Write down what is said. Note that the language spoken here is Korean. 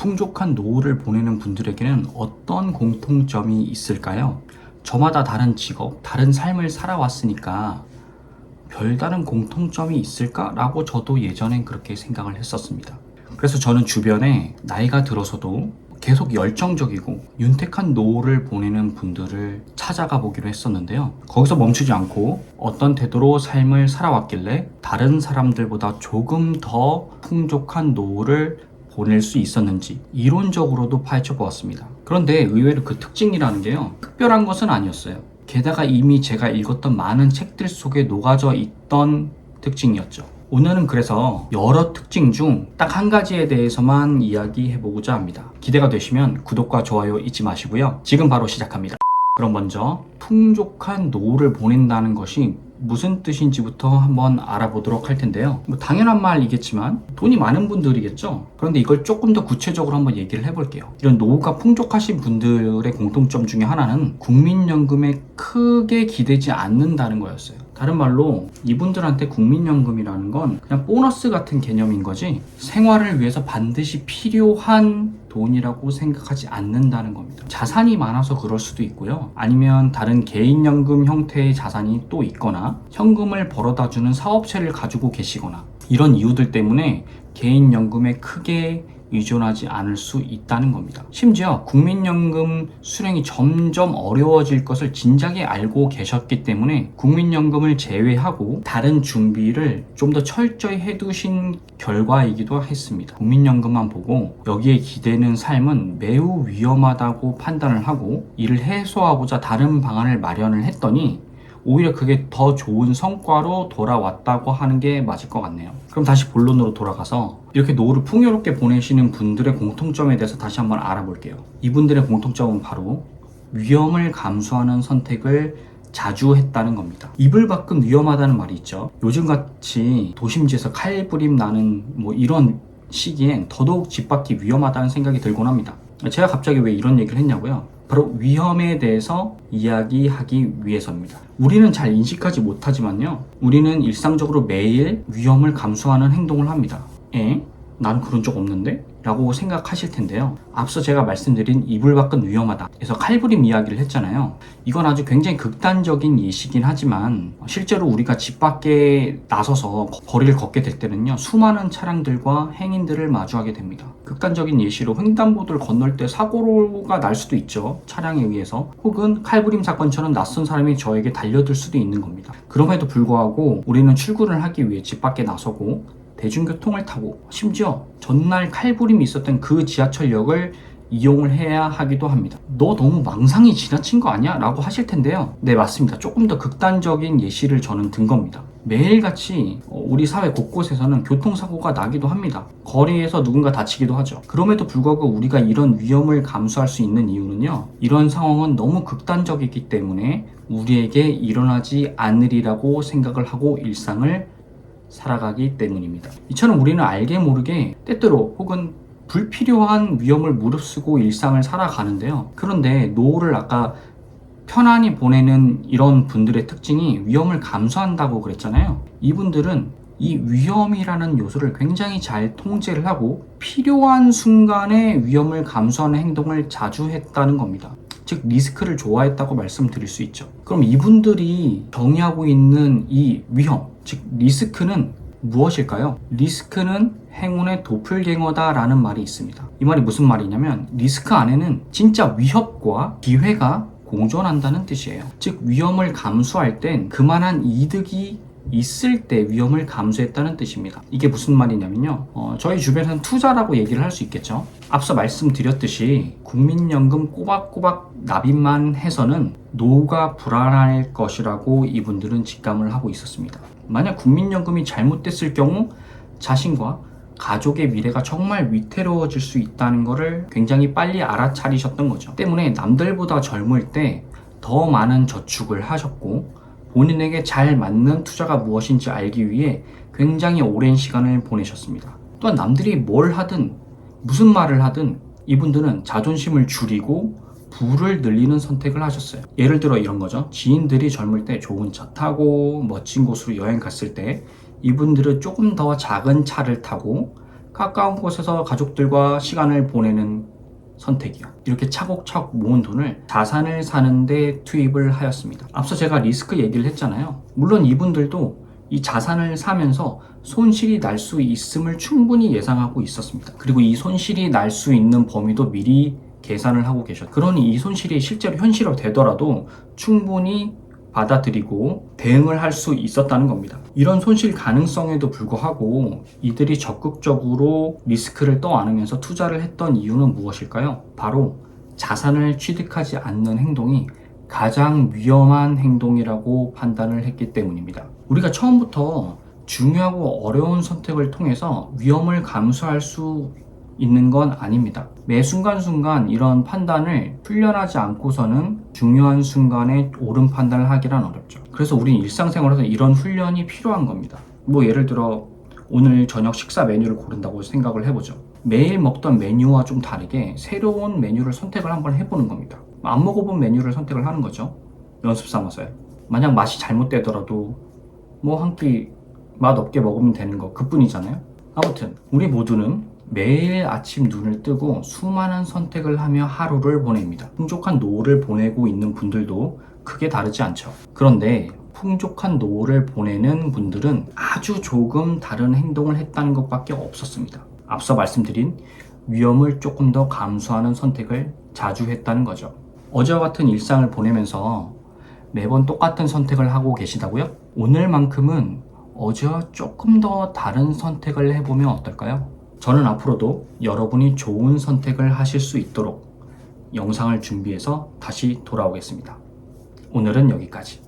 풍족한 노후를 보내는 분들에게는 어떤 공통점이 있을까요? 저마다 다른 직업, 다른 삶을 살아왔으니까 별다른 공통점이 있을까라고 저도 예전엔 그렇게 생각을 했었습니다. 그래서 저는 주변에 나이가 들어서도 계속 열정적이고 윤택한 노후를 보내는 분들을 찾아가 보기로 했었는데요. 거기서 멈추지 않고 어떤 태도로 삶을 살아왔길래 다른 사람들보다 조금 더 풍족한 노후를 보낼 수 있었는지 이론적으로도 파헤쳐 보았습니다. 그런데 의외로 그 특징이라는 게요, 특별한 것은 아니었어요. 게다가 이미 제가 읽었던 많은 책들 속에 녹아져 있던 특징이었죠. 오늘은 그래서 여러 특징 중 딱 한 가지에 대해서만 이야기해보고자 합니다. 기대가 되시면 구독과 좋아요 잊지 마시고요. 지금 바로 시작합니다. 그럼 먼저 풍족한 노후를 보낸다는 것이 무슨 뜻인지부터 한번 알아보도록 할 텐데요. 당연한 말이겠지만 돈이 많은 분들이겠죠. 그런데 이걸 조금 더 구체적으로 한번 얘기를 해볼게요. 이런 노후가 풍족하신 분들의 공통점 중에 하나는 국민연금에 크게 기대지 않는다는 거였어요. 다른 말로 이분들한테 국민연금이라는 건 그냥 보너스 같은 개념인 거지 생활을 위해서 반드시 필요한 돈이라고 생각하지 않는다는 겁니다. 자산이 많아서 그럴 수도 있고요. 아니면 다른 개인연금 형태의 자산이 또 있거나 현금을 벌어다 주는 사업체를 가지고 계시거나 이런 이유들 때문에 개인연금에 크게 의존하지 않을 수 있다는 겁니다. 심지어 국민연금 수령이 점점 어려워질 것을 진작에 알고 계셨기 때문에 국민연금을 제외하고 다른 준비를 좀 더 철저히 해두신 결과이기도 했습니다. 국민연금만 보고 여기에 기대는 삶은 매우 위험하다고 판단을 하고 이를 해소하고자 다른 방안을 마련을 했더니 오히려 그게 더 좋은 성과로 돌아왔다고 하는 게 맞을 것 같네요. 그럼 다시 본론으로 돌아가서 이렇게 노후를 풍요롭게 보내시는 분들의 공통점에 대해서 다시 한번 알아볼게요. 이분들의 공통점은 바로 위험을 감수하는 선택을 자주 했다는 겁니다. 이불 밖은 위험하다는 말이 있죠. 요즘같이 도심지에서 칼부림 나는 이런 시기엔 더더욱 집 밖이 위험하다는 생각이 들곤 합니다. 제가 갑자기 왜 이런 얘기를 했냐고요? 바로 위험에 대해서 이야기하기 위해서입니다. 우리는 잘 인식하지 못하지만요, 우리는 일상적으로 매일 위험을 감수하는 행동을 합니다. 나는 그런 적 없는데? 라고 생각하실 텐데요. 앞서 제가 말씀드린 이불 밖은 위험하다 그래서 칼부림 이야기를 했잖아요. 이건 아주 굉장히 극단적인 예시긴 하지만 실제로 우리가 집 밖에 나서서 거리를 걷게 될 때는요, 수많은 차량들과 행인들을 마주하게 됩니다. 극단적인 예시로 횡단보도를 건널 때 사고가 날 수도 있죠. 차량에 의해서. 혹은 칼부림 사건처럼 낯선 사람이 저에게 달려들 수도 있는 겁니다. 그럼에도 불구하고 우리는 출근을 하기 위해 집 밖에 나서고 대중교통을 타고 심지어 전날 칼부림이 있었던 그 지하철역을 이용을 해야 하기도 합니다. 너 너무 망상이 지나친 거 아니야? 라고 하실 텐데요. 네, 맞습니다. 조금 더 극단적인 예시를 저는 든 겁니다. 매일같이 우리 사회 곳곳에서는 교통사고가 나기도 합니다. 거리에서 누군가 다치기도 하죠. 그럼에도 불구하고 우리가 이런 위험을 감수할 수 있는 이유는요, 이런 상황은 너무 극단적이기 때문에 우리에게 일어나지 않으리라고 생각을 하고 일상을 살아가기 때문입니다. 이처럼 우리는 알게 모르게 때때로 혹은 불필요한 위험을 무릅쓰고 일상을 살아가는데요. 그런데 노후를 아까 편안히 보내는 이런 분들의 특징이 위험을 감수한다고 그랬잖아요. 이분들은 이 위험이라는 요소를 굉장히 잘 통제를 하고 필요한 순간에 위험을 감수하는 행동을 자주 했다는 겁니다. 즉 리스크를 좋아했다고 말씀드릴 수 있죠. 그럼 이분들이 정의하고 있는 이 위험, 즉 리스크는 무엇일까요? 리스크는 행운의 도플갱어다 라는 말이 있습니다. 이 말이 무슨 말이냐면 리스크 안에는 진짜 위협과 기회가 공존한다는 뜻이에요. 즉 위험을 감수할 땐 그만한 이득이 있을 때 위험을 감수했다는 뜻입니다. 이게 무슨 말이냐면요, 저희 주변에서는 투자라고 얘기를 할 수 있겠죠. 앞서 말씀드렸듯이 국민연금 꼬박꼬박 납입만 해서는 노후가 불안할 것이라고 이분들은 직감을 하고 있었습니다. 만약 국민연금이 잘못됐을 경우 자신과 가족의 미래가 정말 위태로워질 수 있다는 것을 굉장히 빨리 알아차리셨던 거죠. 때문에 남들보다 젊을 때 더 많은 저축을 하셨고 본인에게 잘 맞는 투자가 무엇인지 알기 위해 굉장히 오랜 시간을 보내셨습니다. 또한 남들이 뭘 하든 무슨 말을 하든 이분들은 자존심을 줄이고 부를 늘리는 선택을 하셨어요. 예를 들어 이런 거죠. 지인들이 젊을 때 좋은 차 타고 멋진 곳으로 여행 갔을 때 이분들은 조금 더 작은 차를 타고 가까운 곳에서 가족들과 시간을 보내는 선택이요. 이렇게 차곡차곡 모은 돈을 자산을 사는데 투입을 하였습니다. 앞서 제가 리스크 얘기를 했잖아요. 물론 이분들도 이 자산을 사면서 손실이 날 수 있음을 충분히 예상하고 있었습니다. 그리고 이 손실이 날 수 있는 범위도 미리 계산을 하고 계셨어요. 그러니 이 손실이 실제로 현실화 되더라도 충분히 받아들이고 대응을 할 수 있었다는 겁니다. 이런 손실 가능성에도 불구하고 이들이 적극적으로 리스크를 떠안으면서 투자를 했던 이유는 무엇일까요? 바로 자산을 취득하지 않는 행동이 가장 위험한 행동이라고 판단을 했기 때문입니다. 우리가 처음부터 중요하고 어려운 선택을 통해서 위험을 감수할 수 있는 건 아닙니다. 매 순간순간 이런 판단을 훈련하지 않고서는 중요한 순간에 옳은 판단을 하기란 어렵죠. 그래서 우리는 일상생활에서 이런 훈련이 필요한 겁니다. 뭐 예를 들어 오늘 저녁 식사 메뉴를 고른다고 생각을 해보죠. 매일 먹던 메뉴와 좀 다르게 새로운 메뉴를 선택을 한번 해보는 겁니다. 안 먹어본 메뉴를 선택을 하는 거죠. 연습 삼아서요. 만약 맛이 잘못되더라도 뭐 한 끼 맛없게 먹으면 되는 거 그뿐이잖아요. 아무튼 우리 모두는 매일 아침 눈을 뜨고 수많은 선택을 하며 하루를 보냅니다. 풍족한 노후를 보내고 있는 분들도 크게 다르지 않죠. 그런데 풍족한 노후를 보내는 분들은 아주 조금 다른 행동을 했다는 것밖에 없었습니다. 앞서 말씀드린 위험을 조금 더 감수하는 선택을 자주 했다는 거죠. 어제와 같은 일상을 보내면서 매번 똑같은 선택을 하고 계시다고요? 오늘만큼은 어제와 조금 더 다른 선택을 해보면 어떨까요? 저는 앞으로도 여러분이 좋은 선택을 하실 수 있도록 영상을 준비해서 다시 돌아오겠습니다. 오늘은 여기까지.